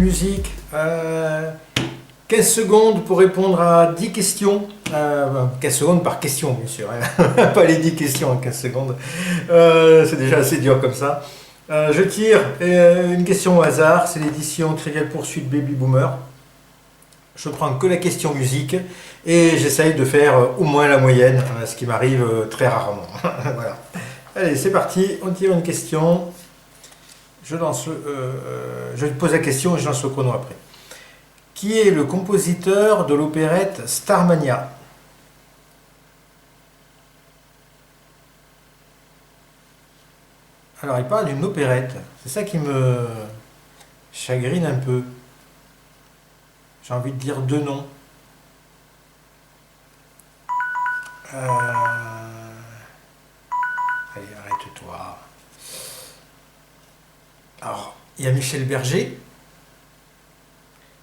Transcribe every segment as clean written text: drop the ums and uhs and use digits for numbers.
Musique, 15 secondes pour répondre à 10 questions. 15 secondes par question, bien sûr, hein. Pas les 10 questions en 15 secondes. C'est déjà assez dur comme ça. Je tire une question au hasard, c'est l'édition Trivial Poursuite Baby Boomer. Je prends que la question musique et j'essaye de faire au moins la moyenne, ce qui m'arrive très rarement. Voilà. Allez, c'est parti, on tire une question. Je pose la question et je lance le chrono après. Qui est le compositeur de l'opérette Starmania? Alors, il parle d'une opérette. C'est ça qui me chagrine un peu. J'ai envie de dire deux noms. Allez, arrête-toi. Alors, il y a Michel Berger.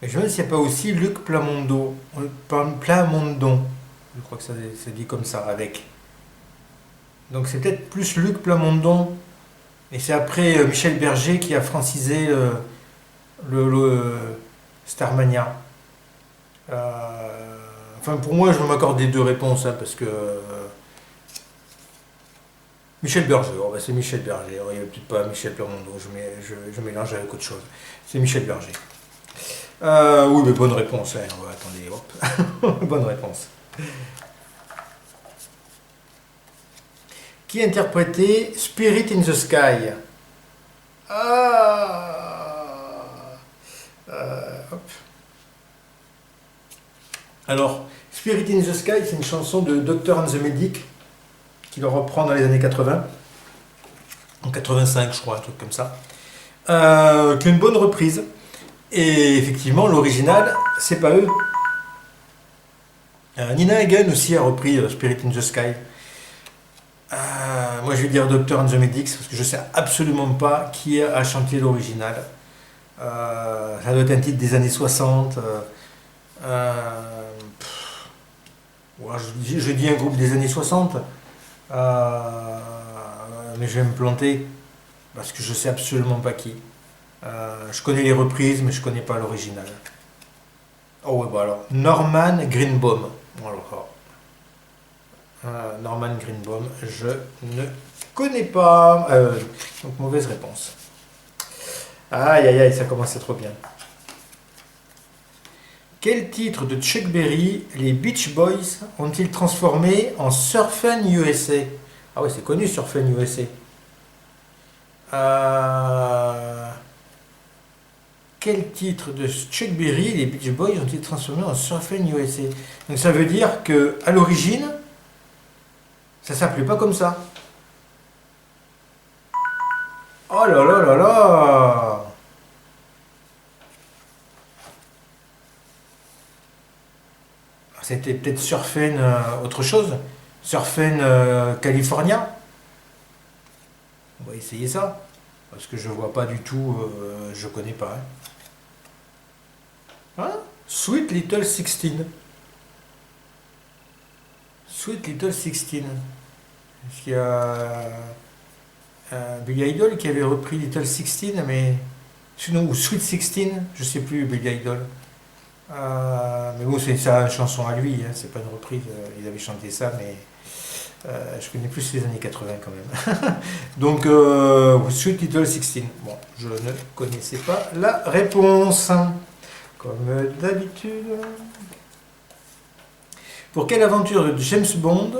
Mais je me demande s'il n'y a pas aussi Luc Plamondon. Plamondon. Je crois que ça dit comme ça, avec. Donc c'est peut-être plus Luc Plamondon. Et c'est après Michel Berger qui a francisé le Starmania. Enfin, pour moi, je vais m'accorder deux réponses, hein, parce que... Michel Berger, oh, bah, c'est Michel Berger. Oh, il n'y a peut-être pas Michel Plamondon, je mélange avec autre chose. C'est Michel Berger. Oui, mais bonne réponse. Hein. Attendez, hop. Bonne réponse. Qui a interprété Spirit in the Sky? Hop. Alors, Spirit in the Sky, c'est une chanson de Dr. and the Medic qui le reprend dans les années 80. En 85, je crois, un truc comme ça. Qui est une bonne reprise. Et effectivement, l'original, c'est pas eux. Nina Hagen aussi a repris Spirit in the Sky. Moi, je vais dire Dr. and the Medics parce que je sais absolument pas qui a chanté l'original. Ça doit être un titre des années 60. Je dis un groupe des années 60. Mais je vais me planter parce que je sais absolument pas qui. Je connais les reprises, mais je connais pas l'original. Oh ouais, bah alors, Norman Greenbaum. Alors, Norman Greenbaum, je ne connais pas. Donc mauvaise réponse. Aïe aïe aïe, ça commence à trop bien. Quel titre de Chuck Berry les Beach Boys ont-ils transformé en Surfin' USA? Ah ouais, c'est connu Surfin' USA. Quel titre de Chuck Berry les Beach Boys ont-ils transformé en Surfin' USA? Donc ça veut dire que à l'origine, ça s'appelait pas comme ça. Oh là là là là! C'était peut-être Surfin' autre chose. Surfin' California. On va essayer ça. Parce que je vois pas du tout, je connais pas. Hein? Sweet Little 16. Sweet Little 16. Est-ce qu'il y a Billy Idol qui avait repris Little 16, mais... Sinon, ou Sweet 16, je sais plus, Billy Idol. Mais bon, c'est sa chanson à lui, hein, c'est pas une reprise. Il avait chanté ça, mais je connais plus les années 80 quand même. Donc, Sweet Little 16. Bon, je ne connaissais pas la réponse. Comme d'habitude. Pour quelle aventure de James Bond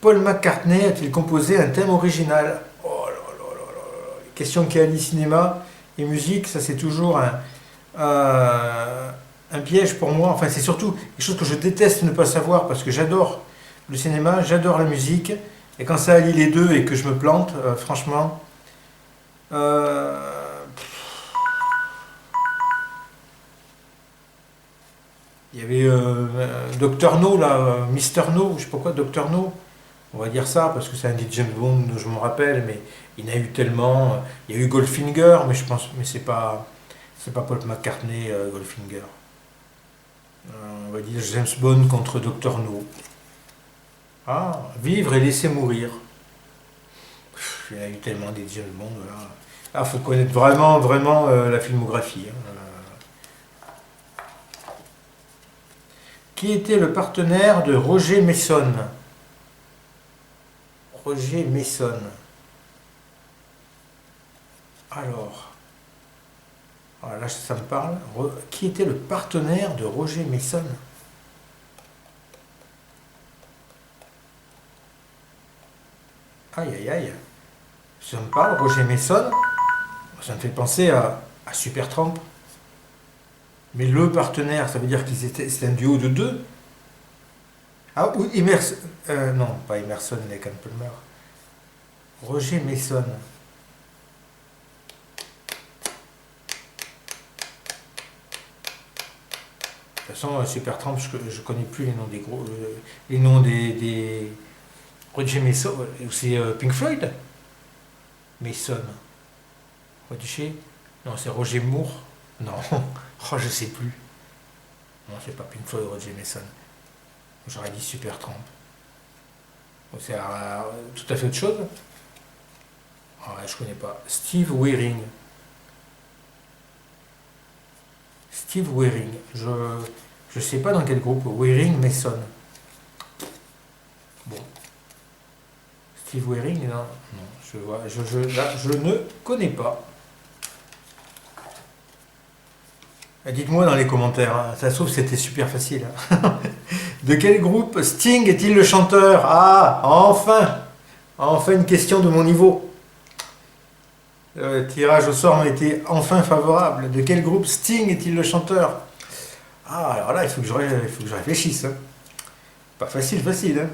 Paul McCartney a-t-il composé un thème original? Oh là là là là là. Question qui allie cinéma et musique, ça c'est toujours un piège pour moi. Enfin, c'est surtout quelque chose que je déteste ne pas savoir parce que j'adore le cinéma, j'adore la musique. Et quand ça allie les deux et que je me plante, franchement... il y avait Dr No, là, Mister No, je sais pas quoi, Dr No. On va dire ça parce que c'est un des James Bond dont je me rappelle, mais il y en a eu tellement. Il y a eu Goldfinger, mais je pense, mais c'est pas Paul McCartney, Goldfinger. On va dire James Bond contre Dr No. Ah, vivre et laisser mourir. Il y en a eu tellement des James Bond là. Ah, faut connaître vraiment, vraiment la filmographie. Hein. Qui était le partenaire de Roger Mason? Roger Mason. Alors, voilà, là ça me parle. Qui était le partenaire de Roger Mason? Aïe aïe aïe. Ça me parle, Roger Mason. Ça me fait penser à Supertramp. Mais le partenaire, ça veut dire qu'ils étaient, c'est un duo de deux. Ah, ou Emerson. Non, pas Emerson, Lake and Palmer. Roger Mason. De toute façon, Supertramp, je ne connais plus les noms des gros. Les noms des Roger Mason. C'est Pink Floyd. Mason. Roger. Non, c'est Roger Moore. Non. Oh, je sais plus. Non, c'est pas Pink Floyd, Roger Mason. J'aurais dit Supertramp. C'est tout à fait autre chose. Ah, ouais, je connais pas. Steve Wearing. Steve Wearing. Je sais pas dans quel groupe. Wearing Mason. Bon. Steve Wearing, non. Non, je vois. Là, je ne connais pas. Dites-moi dans les commentaires, hein. Ça se trouve c'était super facile. Hein. De quel groupe Sting est-il le chanteur? Ah, enfin! Enfin une question de mon niveau. Le tirage au sort m'a été enfin favorable. De quel groupe Sting est-il le chanteur? Ah, alors là, il faut que je réfléchisse. Hein. Pas facile. Hein.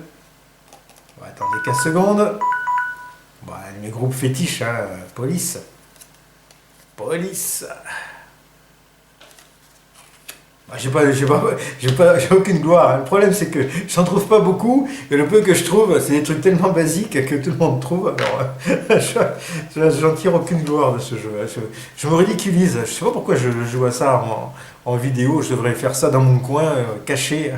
Bon, attendez 15 secondes. Bon, mes groupes fétiches, hein. Police. J'ai aucune gloire. Le problème, c'est que j'en trouve pas beaucoup. Et le peu que je trouve, c'est des trucs tellement basiques que tout le monde trouve. Alors, j'en tire aucune gloire de ce jeu. Je me ridiculise. Je sais pas pourquoi je joue à ça en vidéo. Je devrais faire ça dans mon coin, caché.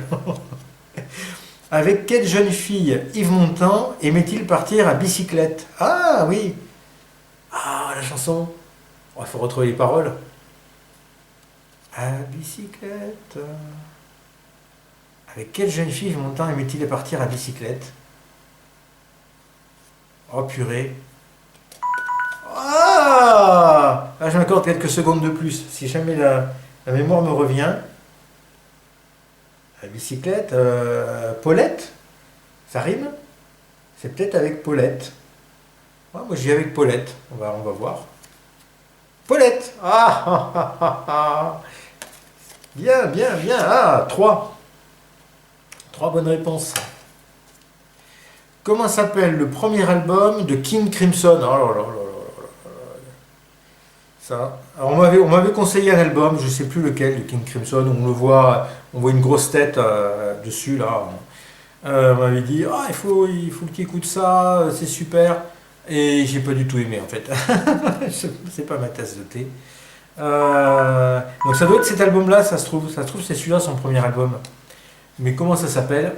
Avec quelle jeune fille Yves Montand aimait-il partir à bicyclette? Ah oui. Ah, la chanson. Il faut retrouver les paroles. À bicyclette. Avec quelle jeune fille Yves Montand aimait-il partir à bicyclette? Oh purée. Ah, je m'accorde quelques secondes de plus. Si jamais la mémoire me revient. À bicyclette. Paulette. Ça rime? C'est peut-être avec Paulette. Ouais, moi j'y vais avec Paulette. On va voir. Paulette. Ah. Bien. Ah, 3. 3 bonnes réponses. Comment s'appelle le premier album de King Crimson? Oh là. Ça. Alors on m'avait conseillé un album, je ne sais plus lequel, de King Crimson, où on voit une grosse tête dessus là. On m'avait dit il faut que tu écoutes ça, c'est super. Et j'ai pas du tout aimé en fait. C'est pas ma tasse de thé. Donc ça doit être cet album-là, ça se trouve c'est celui-là son premier album. Mais comment ça s'appelle?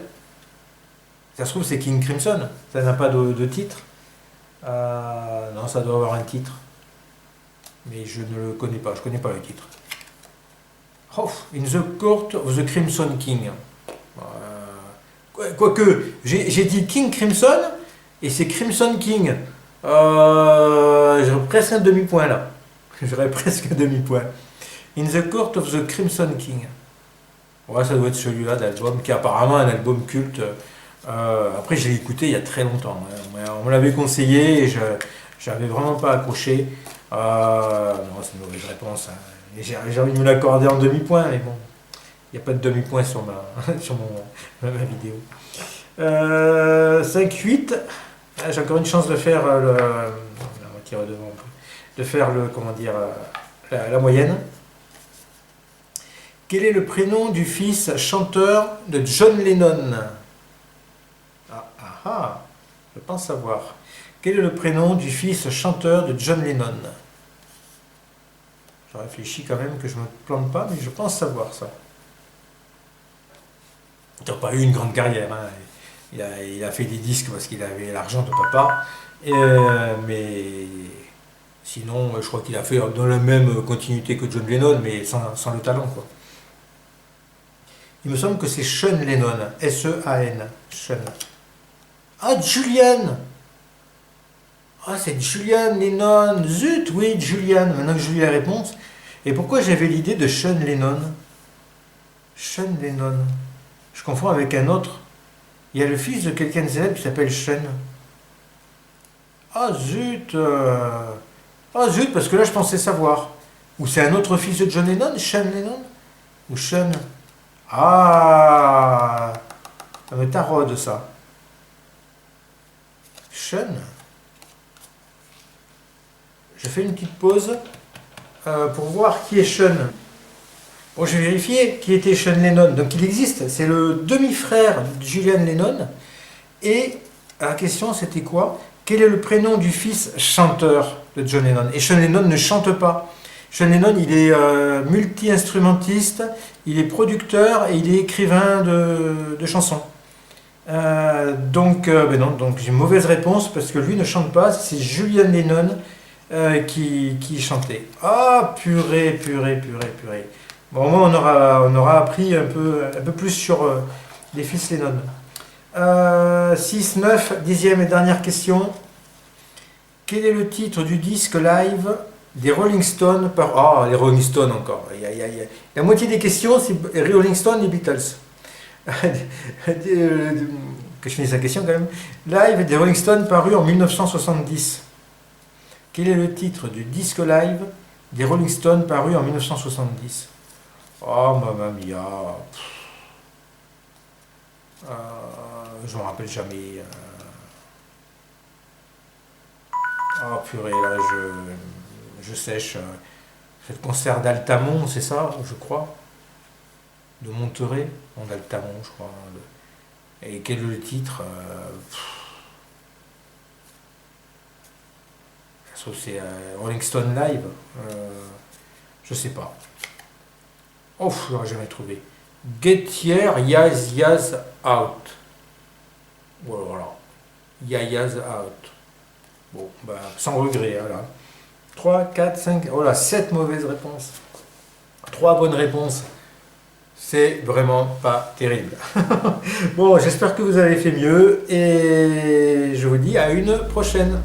Ça se trouve c'est King Crimson, ça n'a pas de titre. Non, ça doit avoir un titre. Mais je ne le connais pas, je connais pas le titre. Oh, In the Court of the Crimson King. Quoique, j'ai dit King Crimson, et c'est Crimson King. J'aurais presque un demi-point là. J'aurais presque un demi-point. In the Court of the Crimson King. Ouais, ça doit être celui-là d'album, qui est apparemment un album culte. Après, je l'ai écouté il y a très longtemps. Hein. On me l'avait conseillé et je n'avais vraiment pas accroché. Non, c'est une mauvaise réponse. Hein. J'ai envie de me l'accorder en demi-point, mais bon, il n'y a pas de demi-point sur ma vidéo. 5-8. J'ai encore une chance de faire la moyenne. Quel est le prénom du fils chanteur de John Lennon? Je pense savoir. Quel est le prénom du fils chanteur de John Lennon? Je réfléchis quand même que je ne me plante pas, mais je pense savoir ça. Il n'a pas eu une grande carrière. Hein. Il a fait des disques parce qu'il avait l'argent de papa. Mais sinon, je crois qu'il a fait dans la même continuité que John Lennon, mais sans le talent, quoi. Il me semble que c'est Sean Lennon. S-E-A-N. Sean. Ah, Julian! Ah, c'est Julian Lennon. Zut, oui, Julian. Maintenant que je lis la réponse. Et pourquoi j'avais l'idée de Sean Lennon? Sean Lennon. Je confonds avec un autre. Il y a le fils de quelqu'un de célèbre qui s'appelle Sean. Ah, zut. Ah, zut, parce que là, je pensais savoir. Ou c'est un autre fils de John Lennon, Sean Lennon? Ou Sean? Ah, ça me taraude, ça. Sean. Je fais une petite pause pour voir qui est Sean. Bon, je vais vérifier qui était Sean Lennon. Donc il existe, c'est le demi-frère de Julian Lennon. Et la question c'était quoi? Quel est le prénom du fils chanteur de John Lennon? Et Sean Lennon ne chante pas. Sean Lennon, il est multi-instrumentiste, il est producteur et il est écrivain de chansons. Donc j'ai une mauvaise réponse parce que lui ne chante pas, c'est Julian Lennon qui chantait. Ah, purée. Bon, au moins on aura appris un peu plus sur les fils Lennon. 6, 9, 10e et dernière question. Quel est le titre du disque live des Rolling Stones par... Ah, les Rolling Stones encore. La moitié des questions, c'est Rolling Stones et Beatles. Que je finisse la question quand même. Live des Rolling Stones paru en 1970. Quel est le titre du disque live des Rolling Stones paru en 1970? Oh, mamma mia. Je m'en rappelle jamais. Oh purée, là je sèche. C'est le concert d'Altamont, c'est ça, je crois. De Monterey, en Altamont, je crois. Et quel est le titre? Sauf c'est Rolling Stone Live. Je sais pas. Oh, je l'aurais jamais trouvé. Get Here, Yaz Out. Voilà. Yaz Out. Bon, bah, sans regret, voilà. 3, 4, 5, voilà, 7 mauvaises réponses. 3 bonnes réponses. C'est vraiment pas terrible. Bon, j'espère que vous avez fait mieux et je vous dis à une prochaine.